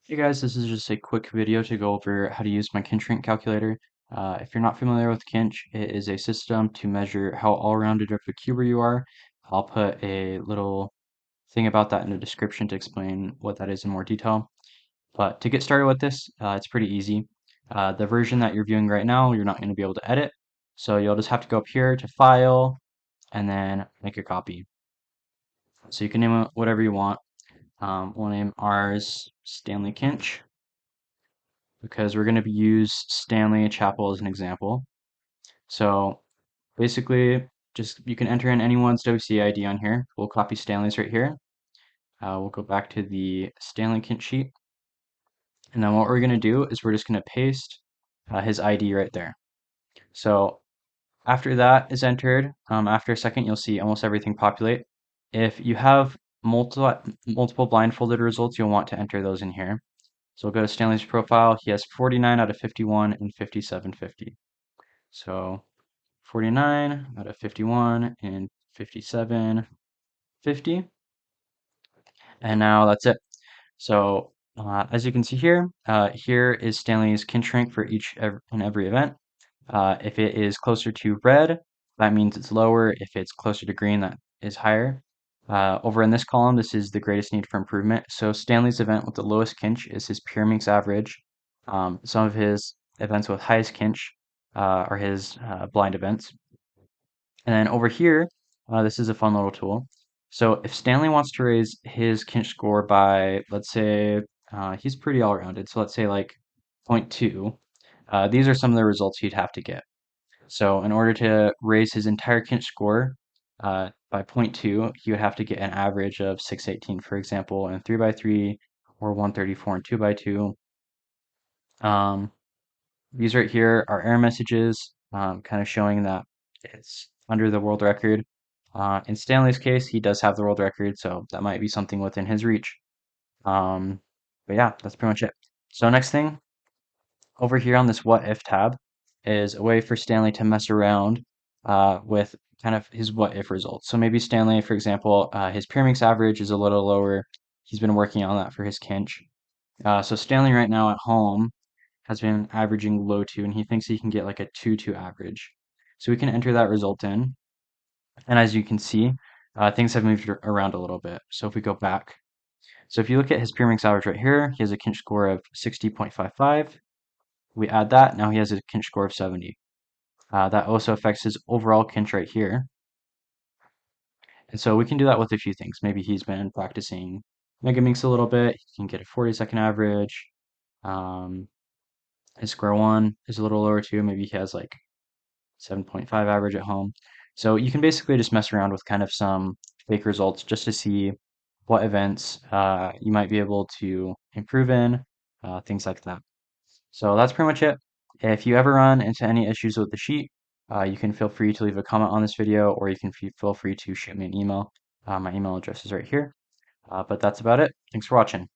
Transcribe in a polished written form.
Hey guys, this is just a quick video to go over how to use my Kinch Rank calculator. If you're not familiar with Kinch, it is a system to measure how all-rounded of a cuber you are. I'll put a little thing about that in the description to explain what that is in more detail. But to get started with this, it's pretty easy. The version that you're viewing right now, you're not going to be able to edit. So you'll just have to go up here to File, and then make a copy. So you can name it whatever you want. We'll name ours Stanley Kinch, because we're going to use Stanley Chapel as an example. So basically, just you can enter in anyone's WC ID on here. We'll copy Stanley's right here. We'll go back to the Stanley Kinch sheet. And then what we're going to do is we're just going to paste his ID right there. So after that is entered, after a second, you'll see almost everything populate. If you have multiple blindfolded results, you'll want to enter those in here. So we'll go to Stanley's profile. He has 49 out of 51 and 5750. So 49 out of 51 and 5750. And now that's it. So as you can see here, here is Stanley's Kinch rank for each and every event. If it is closer to red, that means it's lower. If it's closer to green, that is higher. Over in this column, this is the greatest need for improvement. So Stanley's event with the lowest Kinch is his Pyraminx average. Some of his events with highest Kinch are his blind events. And then over here, this is a fun little tool. So if Stanley wants to raise his Kinch score by, let's say, he's pretty all-rounded, so let's say like zero point 0.2, these are some of the results he'd have to get. So in order to raise his entire Kinch score by 0.2, he would have to get an average of 618, for example, and 3 by 3 or 134 and 2 by 2. Um, these right here are error messages, kind of showing that it's under the world record. In Stanley's case, he does have the world record, so that might be something within his reach. Um, but yeah, that's pretty much it. So next thing, over here on this what if tab is a way for Stanley to mess around with kind of his what if results. So maybe Stanley, for example, his Pyraminx average is a little lower. He's been working on that for his Kinch. So Stanley right now at home has been averaging low 2, and he thinks he can get like a 2-2 average. So we can enter that result in. And as you can see, things have moved around a little bit. So if we go back, so if you look at his Pyraminx average right here, he has a Kinch score of 60.55. We add that, now he has a Kinch score of 70. That also affects his overall Kinch right here. And so we can do that with a few things. Maybe he's been practicing Megaminx a little bit. He can get a 40-second average. Um, his square one is a little lower too. Maybe he has like 7.5 average at home. So you can basically just mess around with kind of some fake results just to see what events you might be able to improve in, things like that. So that's pretty much it. If you ever run into any issues with the sheet, you can feel free to leave a comment on this video, or you can feel free to shoot me an email. My email address is right here. But that's about it. Thanks for watching.